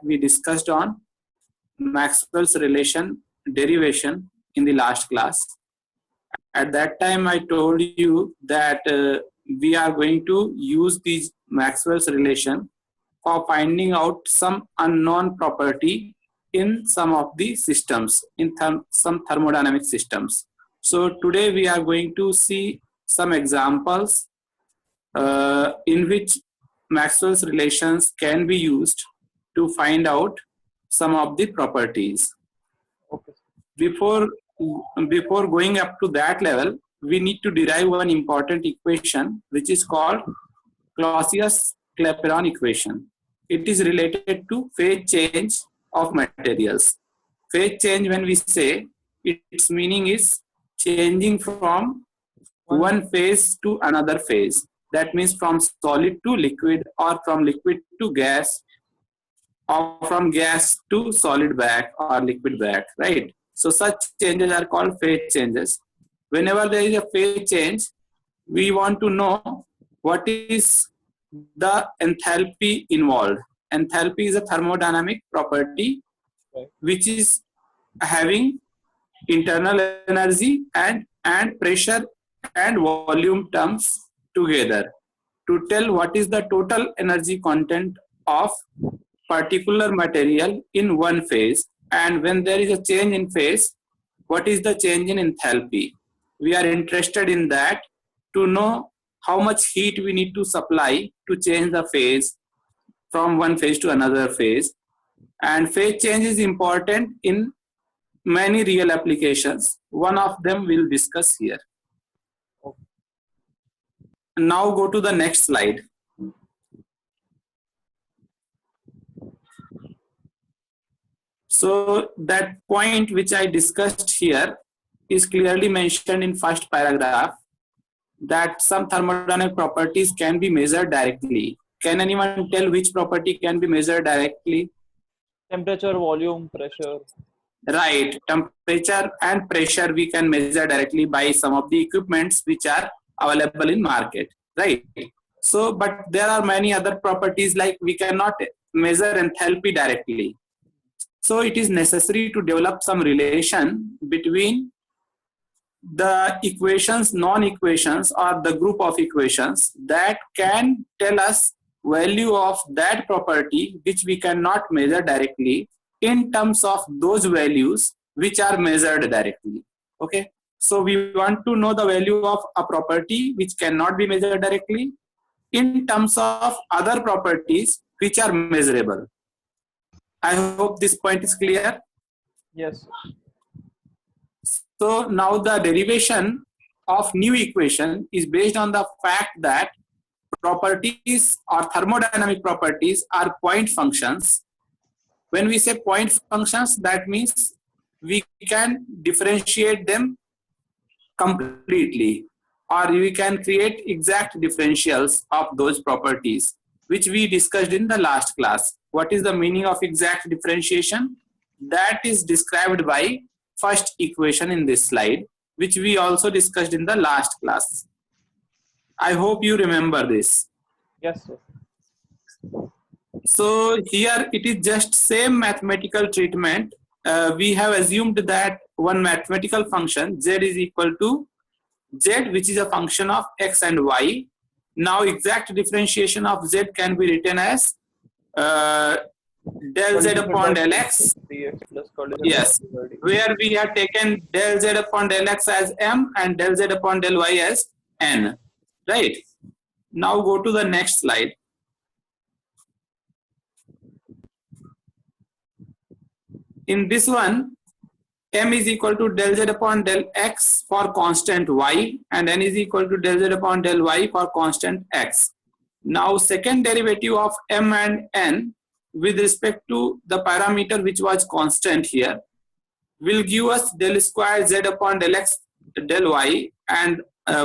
we discussed on Maxwell's relation derivation in the last class. At that time, I told you that we are going to use these Maxwell's relation for finding out some unknown property in some of the systems, in some thermodynamic systems. So today we are going to see some examples in which Maxwell's relations can be used to find out some of the properties. Okay. Before going up to that level, we need to derive one important equation which is called Clausius-Clapeyron equation. It is related to phase change of materials. Phase change, when we say, its meaning is changing from one phase to another phase. That means from solid to liquid, or from liquid to gas, or from gas to solid back or liquid back, right? So such changes are called phase changes. Whenever there is a phase change, we want to know what is the enthalpy involved. Enthalpy is a thermodynamic property which is having internal energy and pressure and volume terms together to tell what is the total energy content of particular material in one phase, and when there is a change in phase, what is the change in enthalpy. We are interested in that to know how much heat we need to supply to change the phase from one phase to another phase. And phase change is important in many real applications. One of them we'll discuss here. Now go to the next slide. So that point which I discussed here is clearly mentioned in first paragraph, that some thermodynamic properties can be measured directly. Can anyone tell which property can be measured directly? Temperature, volume, pressure. Right, temperature and pressure we can measure directly by some of the equipments which are available in market, right? So, but there are many other properties, like we cannot measure enthalpy directly. So it is necessary to develop some relation between the equations, non-equations, or the group of equations that can tell us value of that property which we cannot measure directly in terms of those values which are measured directly. Okay, so we want to know the value of a property which cannot be measured directly in terms of other properties which are measurable. I hope this point is clear. Yes. So now the derivation of new equation is based on the fact that properties or thermodynamic properties are point functions. When we say point functions, that means we can differentiate them completely, or we can create exact differentials of those properties, which we discussed in the last class. What is the meaning of exact differentiation? That is described by first equation in this slide, which we also discussed in the last class. I hope you remember this. Yes, sir. So here it is just same mathematical treatment. We have assumed that one mathematical function z is equal to z, which is a function of x and y. Now exact differentiation of z can be written as del z upon del x. Yes, where we have taken del z upon del x as m and del z upon del y as n. Right. Now go to the next slide. In this one, m is equal to del z upon del x for constant y, and n is equal to del z upon del y for constant x. Now second derivative of m and n with respect to the parameter which was constant here will give us del square z upon del x del y, and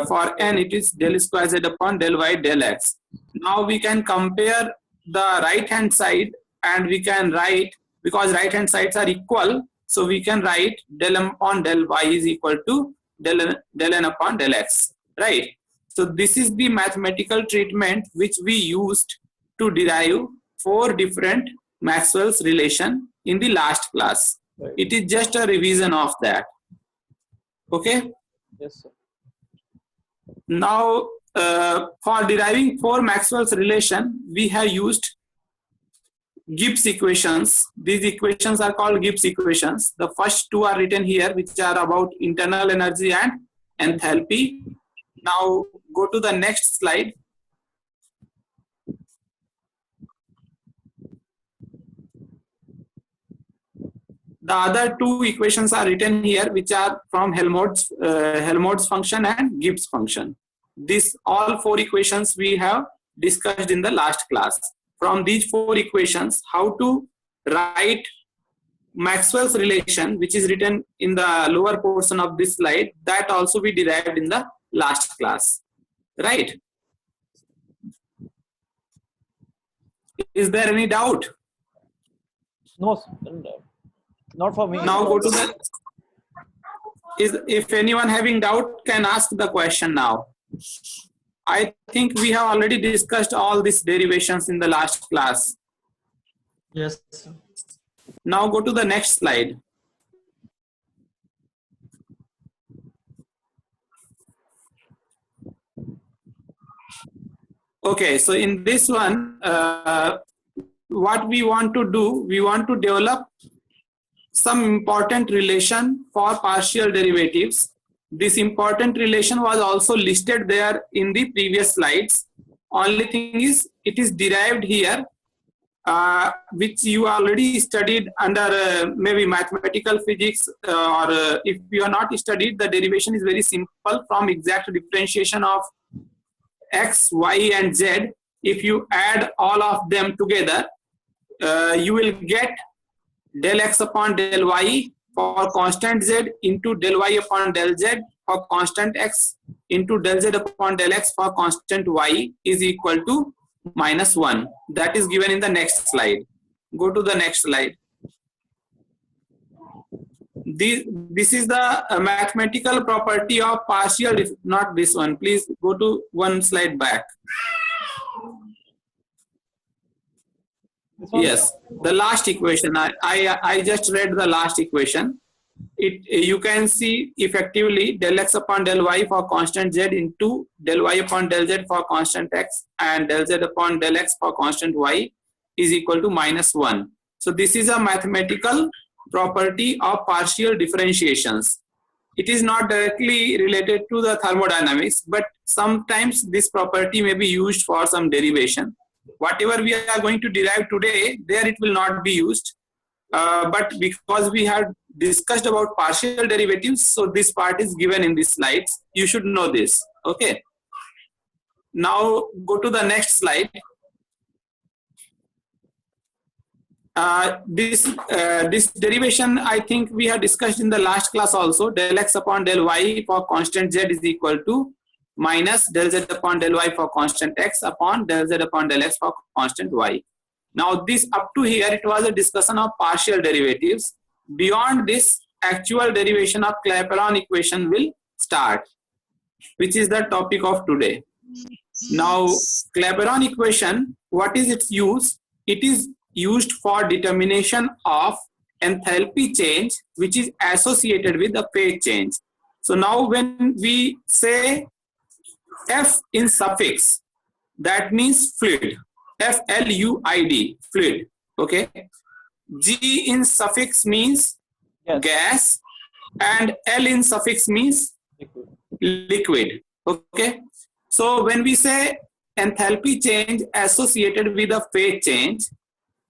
for n it is del square z upon del y del x. Now we can compare the right hand side, and we can write, because right hand sides are equal, so we can write del m upon del y is equal to del n upon del x, right? So this is the mathematical treatment which we used to derive 4 different Maxwell's relation in the last class. Right. It is just a revision of that. Okay. Yes, sir. Now, for deriving for Maxwell's relation, we have used Gibbs equations. These equations are called Gibbs equations. The first two are written here, which are about internal energy and enthalpy. Now, go to the next slide. The other two equations are written here, which are from Helmholtz function and Gibbs function. These all four equations we have discussed in the last class. From these four equations, how to write Maxwell's relation, which is written in the lower portion of this slide, that also we derived in the last class, right? Is there any doubt? No, sir. Not for me. Now go to the, if anyone having doubt can ask the question now. I think we have already discussed all these derivations in the last class. Yes, sir. Now go to the next slide. Okay, so in this one, what we want to do, we want to develop some important relation for partial derivatives. This important relation was also listed there in the previous slides. Only thing is, it is derived here, which you already studied under maybe mathematical physics, or if you are not studied, the derivation is very simple from exact differentiation of x, y, and z. If you add all of them together, you will get del x upon del y for constant z into del y upon del z for constant x into del z upon del x for constant y is equal to -1. That is given in the next slide. Go to the next slide. This is the mathematical property of partial, not this one. Please go to one slide back. Yes, the last equation. I just read the last equation. You can see effectively del x upon del y for constant z into del y upon del z for constant x and del z upon del x for constant y is equal to -1. So this is a mathematical property of partial differentiations. It is not directly related to the thermodynamics, but sometimes this property may be used for some derivation. Whatever we are going to derive today, there it will not be used. But because we have discussed about partial derivatives, so this part is given in these slides. You should know this. Okay. Now go to the next slide. This derivation, I think we have discussed in the last class also. Del x upon del y for constant z is equal to minus del z upon del y for constant x upon del z upon del x for constant y. Now this up to here, it was a discussion of partial derivatives. Beyond this, actual derivation of Clapeyron equation will start, which is the topic of today. Now, Clapeyron equation, what is its use? It is used for determination of enthalpy change, which is associated with the phase change. So now when we say F in suffix, that means fluid. F-L-U-I-D, fluid. Okay. G in suffix means Yes. gas, and L in suffix means Liquid. liquid. Okay. So when we say enthalpy change associated with a phase change,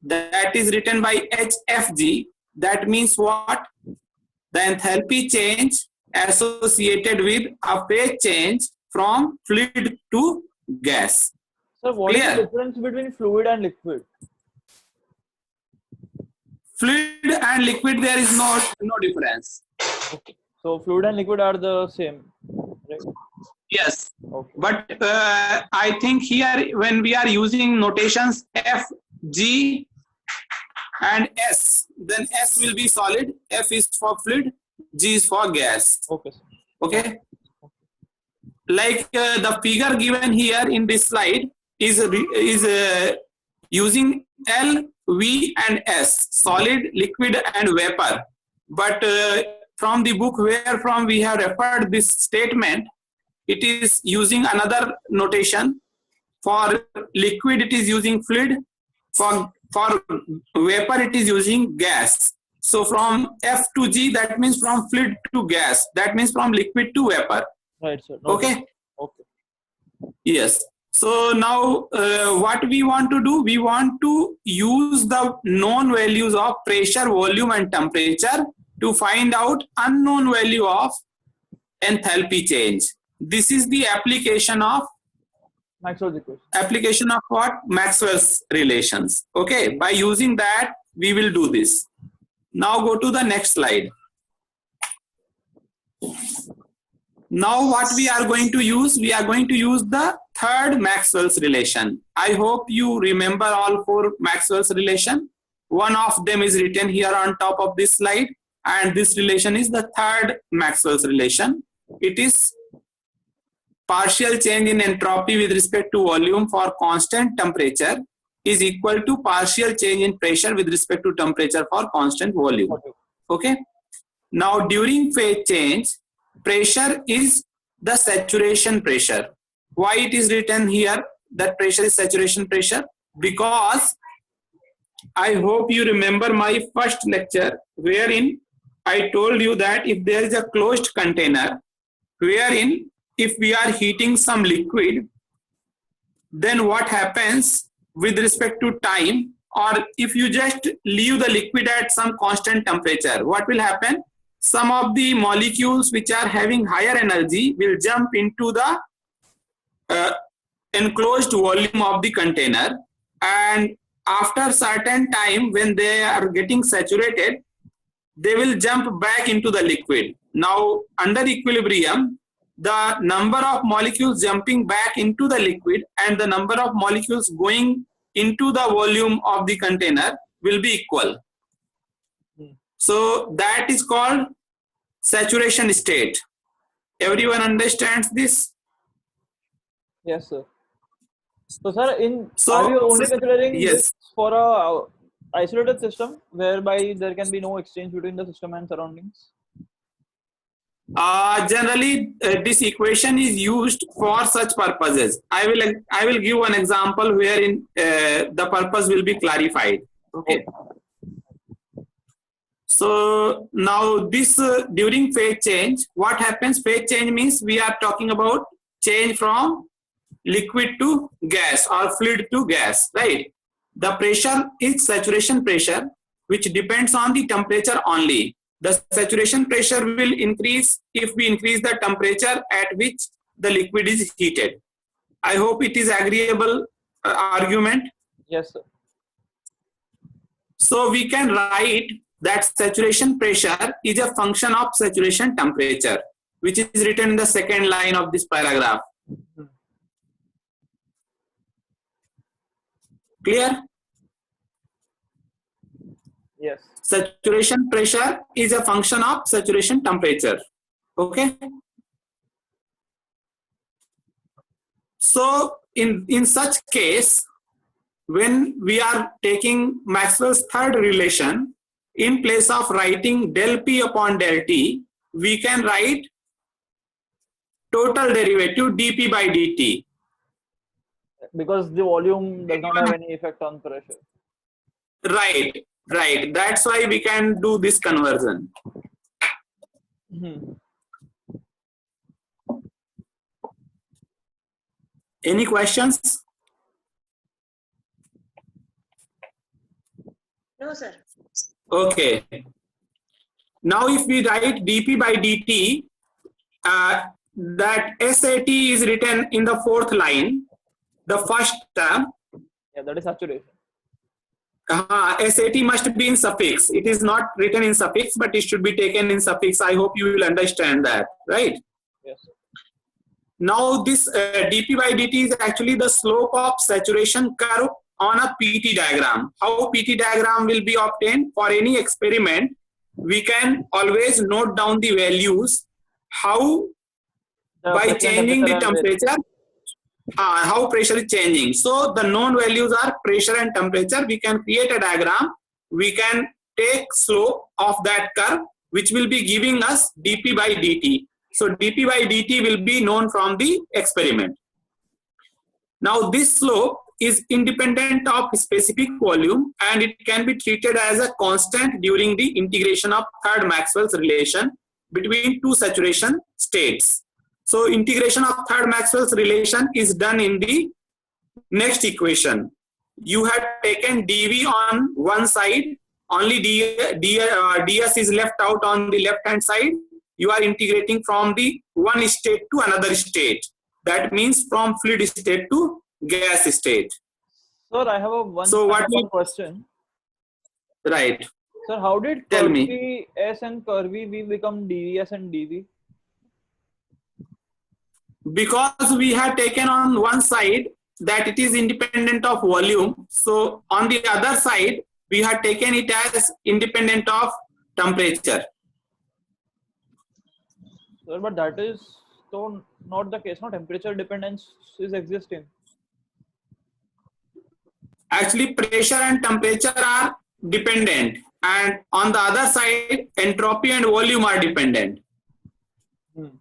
that is written by HFG. That means what? The enthalpy change associated with a phase change from fluid to gas. Sir, what is Clear? the difference between fluid and liquid? Fluid and liquid, there is no difference. Okay. So fluid and liquid are the same, right? Yes. Okay. But I think here when we are using notations F, G and S, then S will be solid, F is for fluid, G is for gas. Okay, sir. Okay. Like the figure given here in this slide is using L V and S, solid, liquid and vapor. But from the book where from we have referred this statement, it is using another notation. For liquid, it is using fluid. For vapor, it is using gas. So from F to G, that means from fluid to gas. That means from liquid to vapor. Right, sir. No Okay. problem. Okay. Yes. So now what we want to do, we want to use the known values of pressure, volume and temperature to find out unknown value of enthalpy change. This is the application of Maxwell's equation. application of what? Maxwell's relations. Okay, by using that we will do this. Now go to the next slide. Now what we are going to use? We are going to use the third Maxwell's relation. I hope you remember all four Maxwell's relation. One of them is written here on top of this slide, and this relation is the third Maxwell's relation. It is partial change in entropy with respect to volume for constant temperature is equal to partial change in pressure with respect to temperature for constant volume. Okay. Now during phase change, pressure is the saturation pressure. Why it is written here that pressure is saturation pressure? Because I hope you remember my first lecture wherein I told you that if there is a closed container wherein if we are heating some liquid, then what happens with respect to time, or if you just leave the liquid at some constant temperature, what will happen? Some of the molecules which are having higher energy will jump into the enclosed volume of the container, and after certain time when they are getting saturated, they will jump back into the liquid. Now under equilibrium, the number of molecules jumping back into the liquid and the number of molecules going into the volume of the container will be equal. So that is called saturation state. Everyone understands this? Yes, sir. So, sir, are you only considering this for a isolated system whereby there can be no exchange between the system and surroundings? Generally, this equation is used for such purposes. I will give one example wherein the purpose will be clarified. Okay. So now this during phase change, what happens? Phase change means we are talking about change from liquid to gas or fluid to gas, right? The pressure is saturation pressure, which depends on the temperature only. The saturation pressure will increase if we increase the temperature at which the liquid is heated. I hope it is agreeable argument. Yes, sir. So we can write that saturation pressure is a function of saturation temperature, which is written in the second line of this paragraph. Clear? Yes. Saturation pressure is a function of saturation temperature. Okay. So in such case, when we are taking Maxwell's third relation, in place of writing del P upon del T, we can write total derivative dP by dt. Because the volume does not have any effect on pressure. Right. Right. That's why we can do this conversion. Any questions? No, sir. Okay. Now if we write dP by dt, that SAT is written in the fourth line, the first term. Yeah, that is saturation. SAT must be in suffix. It is not written in suffix, but it should be taken in suffix. I hope you will understand that, right? Yes, sir. Now this dP by dt is actually the slope of saturation curve on a PT diagram. How PT diagram will be obtained for any experiment? We can always note down the values. How? By changing the temperature. how pressure is changing. So the known values are pressure and temperature. We can create a diagram. We can take slope of that curve, which will be giving us dp by dt. So dp by dt will be known from the experiment. Now this slope is independent of specific volume and it can be treated as a constant during the integration of third Maxwell's relation between two saturation states. So integration of third Maxwell's relation is done in the next equation. You have taken dV on one side, only ds is left out on the left hand side. You are integrating from the one state to another state. That means from fluid state to gas state. Sir, I have a one question. Right. Sir, how did Tell curvy me. S and curvy V become dVs and dV? Because we have taken on one side that it is independent of volume. So on the other side, we have taken it as independent of temperature. Sir, but that is so not the case. No, temperature dependence is existing. Actually, pressure and temperature are dependent, and on the other side, entropy and volume are dependent.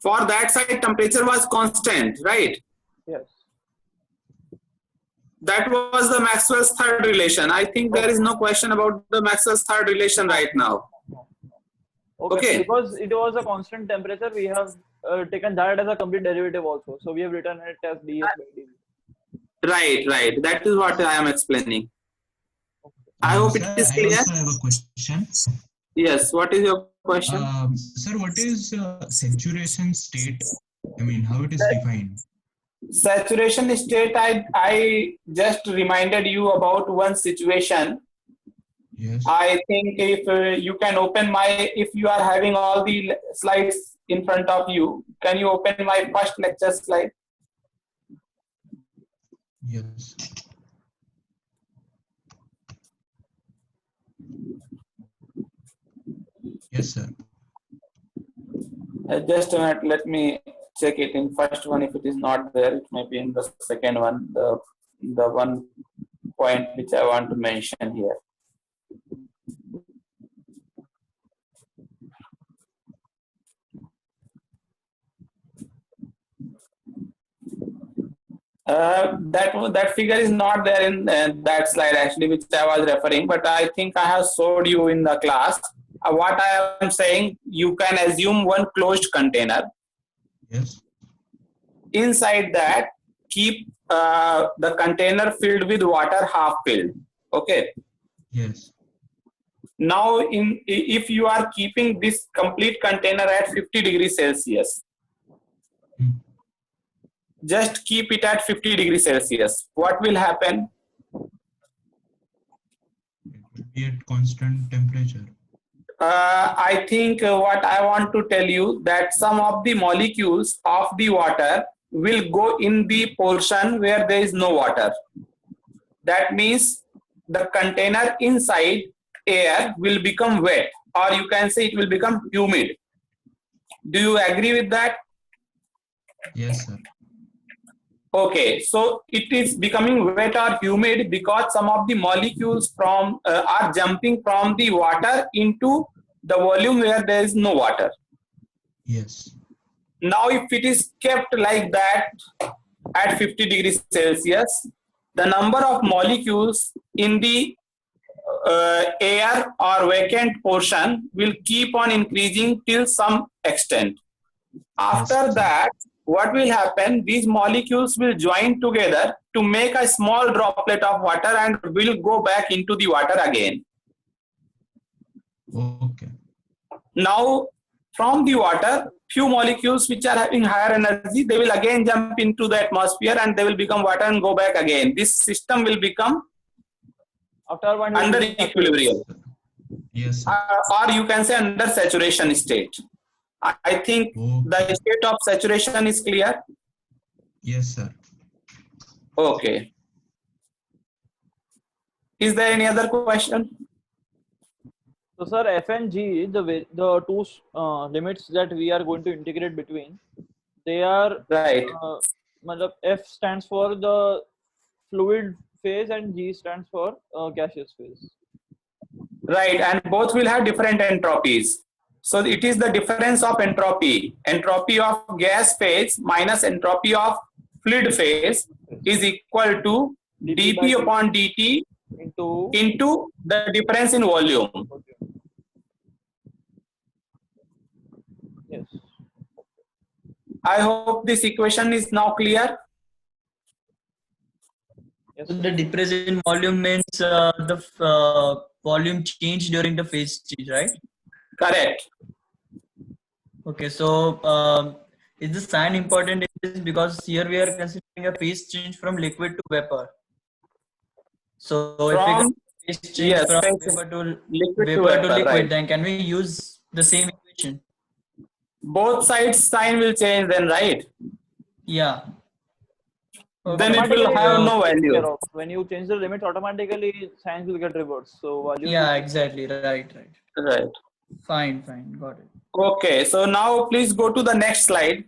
For that side, temperature was constant, right? Yes. That was the Maxwell's third relation. I think there is no question about the Maxwell's third relation right now. Okay. Because it was a constant temperature, we have taken that as a complete derivative also. So we have written it as ds by dv. Right. That is what I am explaining. I hope it is clear. I also have a question. Yes, what is your question? Sir, what is saturation state? I mean, how it is defined? Saturation state, I just reminded you about one situation. Yes. I think if you can open if you are having all the slides in front of you, can you open my first lecture slide? Yes. Yes, sir. Just a minute, let me check it in first one. If it is not there, it may be in the second one, the one point which I want to mention here. That figure is not there in that slide actually, which I was referring, but I think I have showed you in the class. What I am saying, you can assume one closed container. Yes. Inside that, keep the container filled with water, half filled. Okay. Yes. Now, if you are keeping this complete container at 50 degrees Celsius, just keep it at 50 degrees Celsius. What will happen? It will be at constant temperature. I think what I want to tell you that some of the molecules of the water will go in the portion where there is no water. That means the container inside air will become wet, or you can say it will become humid. Do you agree with that? Yes, sir. Okay, so it is becoming wet or humid because some of the molecules are jumping from the water into the volume where there is no water. Yes. Now, if it is kept like that at 50 degrees Celsius, the number of molecules in the air or vacant portion will keep on increasing till some extent. After that, what will happen? These molecules will join together to make a small droplet of water and will go back into the water again. Okay. Now, from the water, few molecules which are having higher energy, they will again jump into the atmosphere and they will become water and go back again. This system will become under equilibrium. Yes, sir. Or you can say under saturation state. I think the state of saturation is clear. Yes, sir. Okay. Is there any other question? So, sir, F and G, the two limits that we are going to integrate between, they are right. matlab F stands for the fluid phase and G stands for gaseous phase. Right, and both will have different entropies. So it is the difference of entropy. Entropy of gas phase minus entropy of fluid phase is equal to dP upon dt into the difference in volume. Yes. I hope this equation is now clear. Yes. So the difference in volume means the volume change during the phase change, right? Correct. Okay, so is the sign important in this, because here we are considering a phase change from liquid to vapor. So if we From phase change yes, from phase vapor to liquid to liquid, vapor, right. then can we use the same equation? Both sides sign will change then, right? Yeah. Then it will have no value. When you change the limits, automatically signs will get reversed. So value. Yeah, exactly. Right. Right. Fine. Got it. Okay, so now please go to the next slide.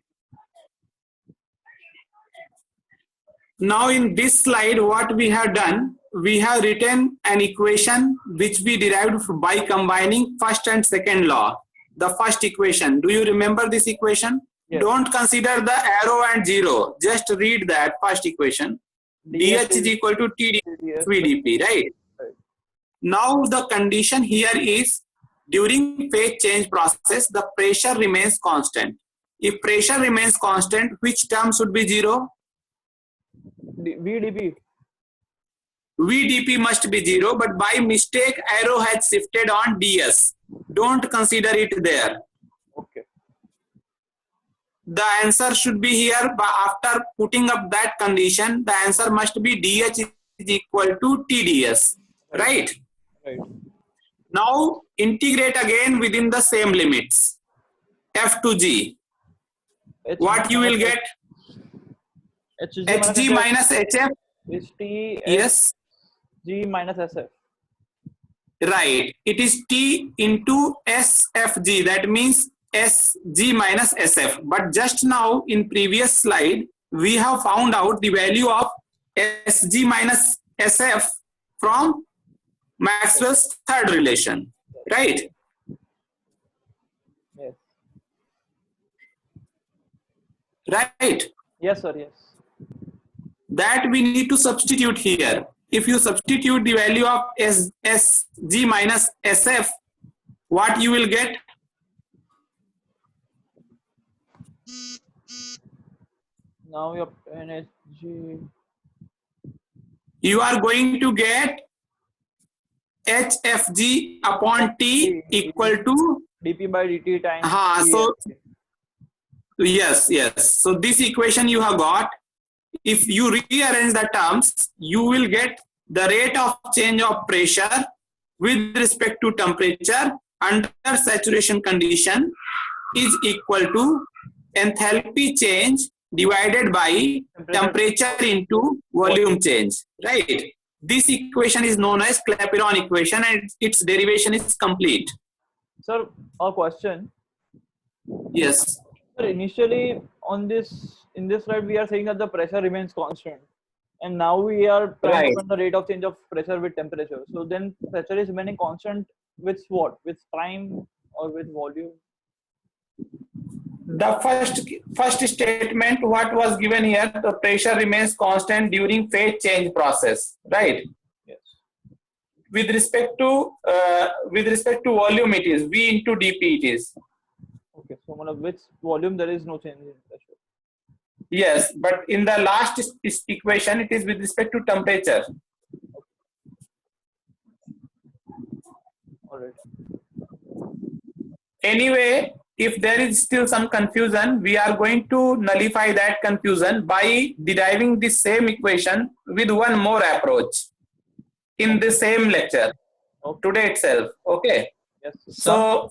Now in this slide, what we have done, we have written an equation which we derived by combining first and second law. The first equation, do you remember this equation? Yes. Don't consider the arrow and zero, just read that first equation. dH is equal to TdP, right? Now the condition here is, during phase change process, the pressure remains constant. If pressure remains constant, which term should be zero? VdP. VdP must be zero, but by mistake arrow has shifted on ds. Don't consider it there. Okay. The answer should be here, but after putting up that condition, the answer must be dH is equal to TdS. Right? Right. Now integrate again within the same limits. F to G. What you will get? Hg minus Hf is T. Yes. G minus SF. Right. It is T into SFG. That means Sg minus Sf. But just now in previous slide, we have found out the value of Sg minus Sf from Maxwell's third relation. Right? Yes. Right. Yes, sir. Yes. That we need to substitute here. If you substitute the value of Sg minus Sf, what you will get? Now your energy. You are going to get HFG upon T equal to dP by dt times. so yes. So this equation you have got. If you rearrange the terms, you will get the rate of change of pressure with respect to temperature under saturation condition is equal to enthalpy change divided by temperature into volume change. Right? This equation is known as Clapeyron equation, and its derivation is complete. Sir, a question. Yes. Sir, initially in this slide we are saying that the pressure remains constant, and now we are trying to find the rate of change of pressure with temperature. So then pressure is remaining constant with what? With time or with volume? The first statement, what was given here, the pressure remains constant during phase change process, right? Yes. With respect to volume, it is V into dP. It is. Okay, so with volume there is no change in pressure. Yes, but in the last equation, it is with respect to temperature. All right. Anyway, if there is still some confusion, we are going to nullify that confusion by deriving the same equation with one more approach in the same lecture today itself. Okay. Yes. So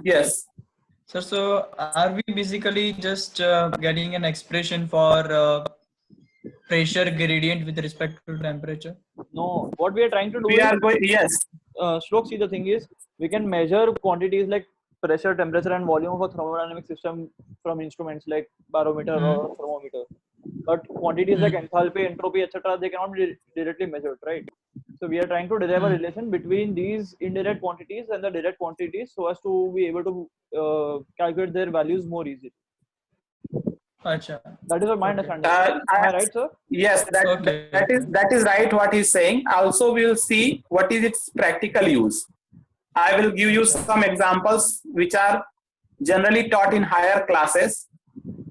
yes. Sir, so are we basically just getting an expression for pressure gradient with respect to temperature? No, what we are trying to do yes. Shlok, see, the thing is, we can measure quantities like pressure, temperature, and volume of a thermodynamic system from instruments like barometer or thermometer. but quantities like enthalpy, entropy, etc., they cannot be directly measured, right? So we are trying to derive a relation between these indirect quantities and the direct quantities so as to be able to calculate their values more easily. Acha. That is what my understanding. Am I right, sir? Yes, Okay. that is right what he's saying. Also, we will see what is its practical use. I will give you some examples which are generally taught in higher classes.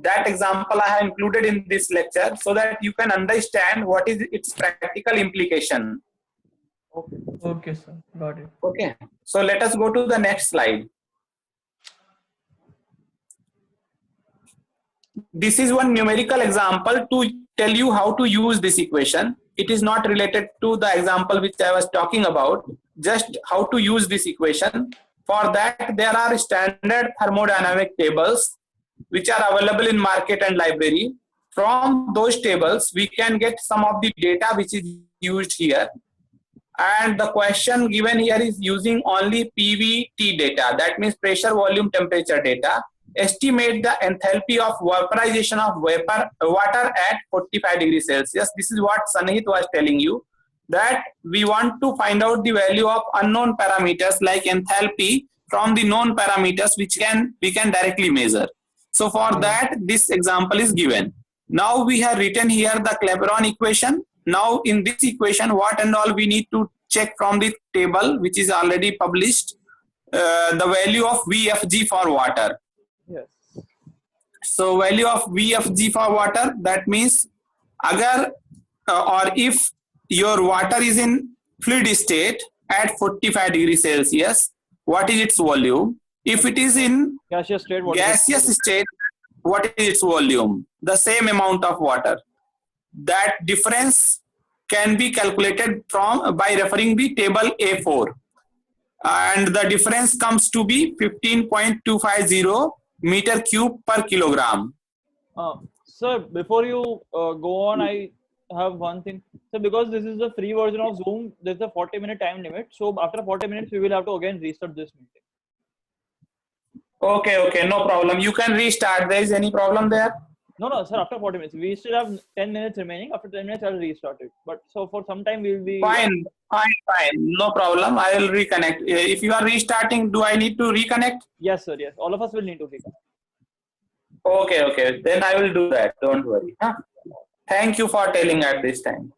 That example I have included in this lecture so that you can understand what is its practical implication. Okay. Okay, sir. Got it. Okay, so let us go to the next slide. This is one numerical example to tell you how to use this equation. It is not related to the example which I was talking about, just how to use this equation. For that, there are standard thermodynamic tables which are available in market and library. From those tables, we can get some of the data which is used here. And the question given here is using only PVT data, that means pressure, volume, temperature data. Estimate the enthalpy of vaporization of water at 45 degrees Celsius. This is what Sanhit was telling you, that we want to find out the value of unknown parameters like enthalpy from the known parameters which we can directly measure. So for that, this example is given. Now we have written here the Clapeyron equation. Now in this equation, what and all we need to check from the table which is already published, the value of VFG for water. Yes. So value of VFG for water, that means agar or if your water is in fluid state at 45 degrees Celsius, what is its volume? If it is in Gaseous state. gaseous state, what is its volume? The same amount of water. That difference can be calculated by referring the table A4, and the difference comes to be 15.250 meter cube per kilogram. Sir, before you go on, I have one thing. So because this is the free version of Zoom, there's a 40-minute time limit. So after 40 minutes, we will have to again restart this meeting. Okay, no problem. You can restart. There is any problem there? No, sir, after 40 minutes. We still have 10 minutes remaining. After 10 minutes, I'll restart it. But so for some time, we'll be... Fine. No problem. I will reconnect. If you are restarting, do I need to reconnect? Yes, sir, yes. All of us will need to reconnect. Okay. Then I will do that. Don't worry. Huh? Thank you for telling at this time.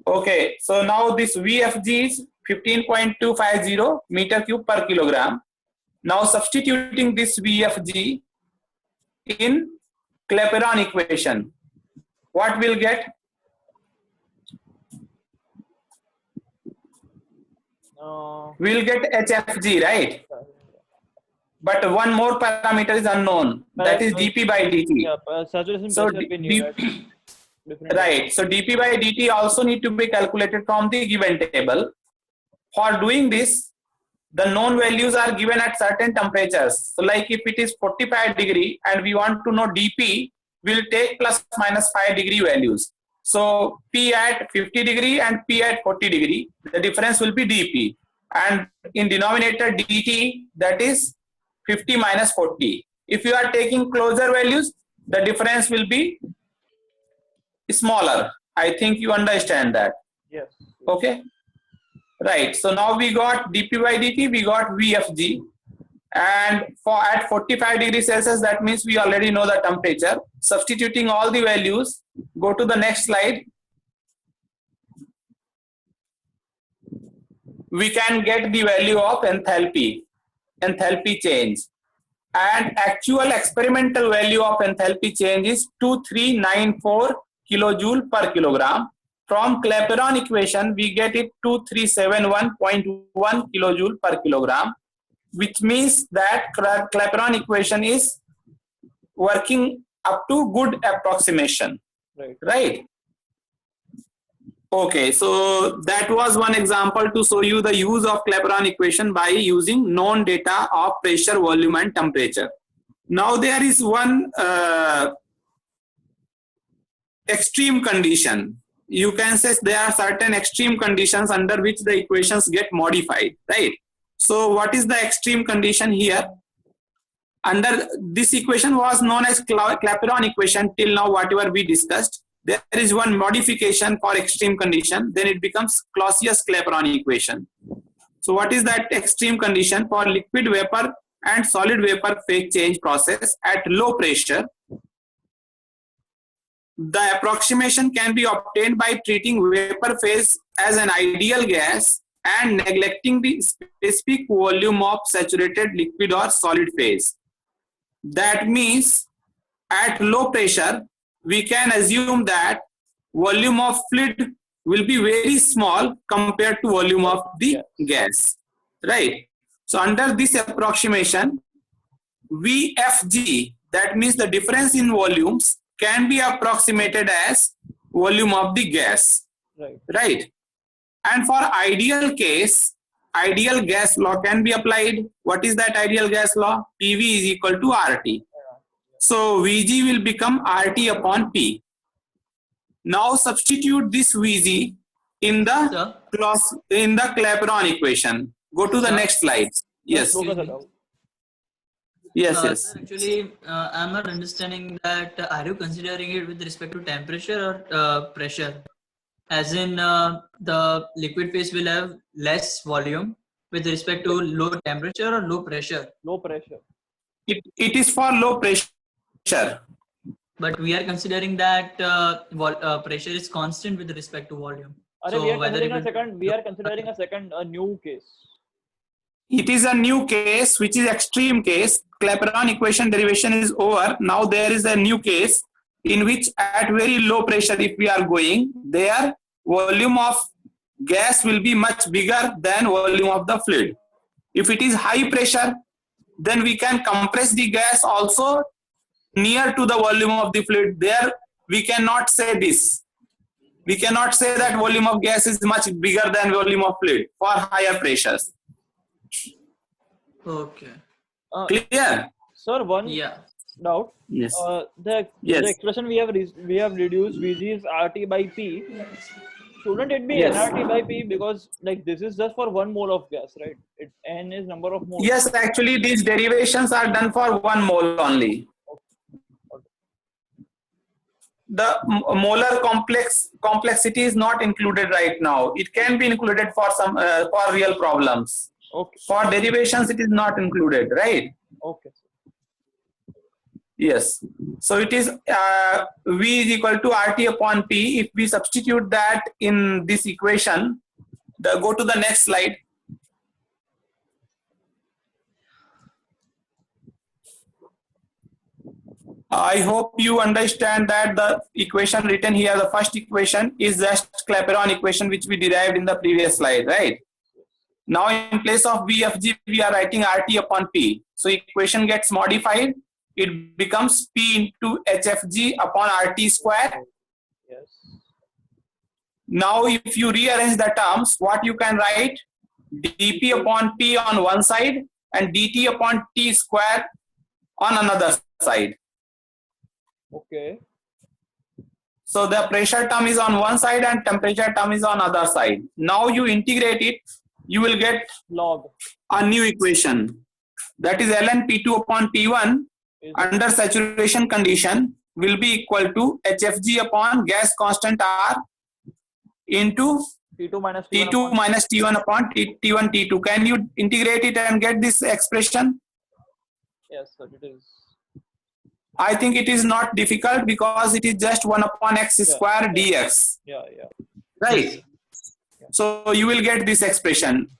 Okay, so now this VFG is 15.250 meter cube per kilogram. Now substituting this VFG in Clapeyron equation, what we'll get? We'll get HFG, right? But one more parameter is unknown, that is dP by dt. Yeah, saturation So pressure can be right. So dP by dt also need to be calculated from the given table. For doing this, the known values are given at certain temperatures. So like if it is 45 degree and we want to know dP, we'll take plus minus 5 degree values. So P at 50 degree and P at 40 degree, the difference will be dP. And in denominator dt, that is 50 minus 40. If you are taking closer values, the difference will be smaller. I think you understand that. Yes. Okay. Right. So now we got dP by dt, we got VFG. And for at 45 degrees Celsius, that means we already know the temperature. Substituting all the values, go to the next slide. We can get the value of enthalpy change. And actual experimental value of enthalpy change is 2394 kilojoule per kilogram. From Clapeyron equation, we get it 2371.1 kilojoule per kilogram, which means that Clapeyron equation is working up to good approximation. Right? Okay, so that was one example to show you the use of Clapeyron equation by using known data of pressure, volume and temperature. Now there is one extreme condition. You can say there are certain extreme conditions under which the equations get modified, right? So what is the extreme condition here? under this equation was known as Clapeyron equation till now, whatever we discussed. There is one modification for extreme condition, then it becomes Clausius-Clapeyron equation. So what is that extreme condition? For liquid vapor and solid vapor phase change process at low pressure, the approximation can be obtained by treating vapor phase as an ideal gas and neglecting the specific volume of saturated liquid or solid phase. That means at low pressure, we can assume that volume of fluid will be very small compared to volume of the gas, right? So under this approximation, VFG, that means the difference in volumes, can be approximated as volume of the gas, right? And for ideal case, ideal gas law can be applied. What is that ideal gas law? PV is equal to RT. So VG will become RT upon P. Now substitute this VG in the Clapeyron equation. Go to the next slide. Yes. Yes. Actually, I'm not understanding that. Are you considering it with respect to temperature or pressure? As in, the liquid phase will have less volume with respect to low temperature or low pressure? Low pressure. It is for low pressure. But we are considering that pressure is constant with respect to volume. So we are considering a new case. It is a new case, which is extreme case. Clapeyron equation derivation is over. Now there is a new case in which at very low pressure, if we are going, their volume of gas will be much bigger than volume of the fluid. If it is high pressure, then we can compress the gas also near to the volume of the fluid. There we cannot say this. We cannot say that volume of gas is much bigger than volume of fluid for higher pressures. Okay. Clear? Sir, one doubt. Yes. The expression we have reduced VG is RT by P. Shouldn't it be nRT by P, because like this is just for 1 mole of gas, right? N is number of moles. Yes, actually these derivations are done for 1 mole only. The molar complexity is not included right now. It can be included for some for real problems. Okay. For derivations, it is not included, right? Okay. Yes. So it is V is equal to RT upon P. If we substitute that in this equation, go to the next slide. I hope you understand that the equation written here, the first equation, is just Clapeyron equation which we derived in the previous slide, right? Now in place of VFG, we are writing RT upon P. So equation gets modified. It becomes P into HFG upon RT square. Yes. Now if you rearrange the terms, what you can write? dP upon P on one side and dt upon T square on another side. Okay. So the pressure term is on one side and temperature term is on other side. Now you integrate it, you will get log a new equation. That is ln P2 upon T1 under saturation condition will be equal to HFG upon gas constant R into T2 minus T2 minus T1 upon T1 T2. Can you integrate it and get this expression? Yes, sir, it is. I think it is not difficult because it is just 1 upon x square dx. Yeah. Right. So you will get this expression.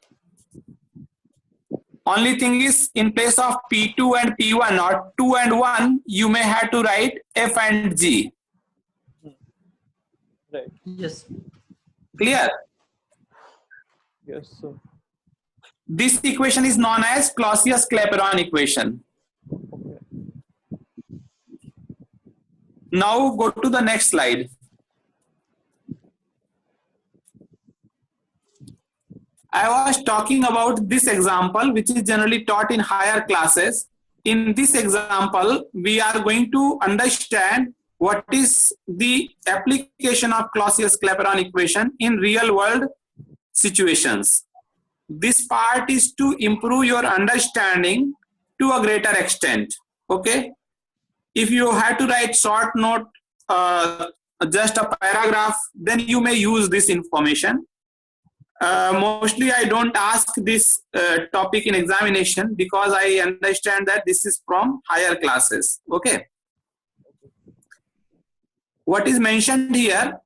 Only thing is, in place of P2 and P1 or 2 and 1, you may have to write F and G. Right. Yes. Clear? Yes, sir. This equation is known as Clausius-Clapeyron equation. Okay. Now go to the next slide. I was talking about this example, which is generally taught in higher classes. In this example, we are going to understand what is the application of Clausius-Clapeyron equation in real world situations. This part is to improve your understanding to a greater extent. Okay. If you have to write short note, just a paragraph, then you may use this information. Mostly I don't ask this topic in examination because I understand that this is from higher classes. Okay. What is mentioned here?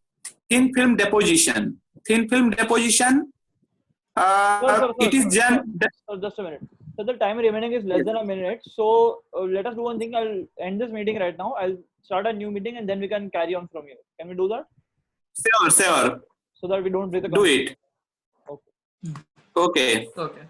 Thin film deposition. Thin film deposition. It is just a minute. So the time remaining is less than a minute. So let us do one thing. I'll end this meeting right now. I'll start a new meeting and then we can carry on from here. Can we do that? Sure. So that we don't break the Do it. Okay. Okay. Okay.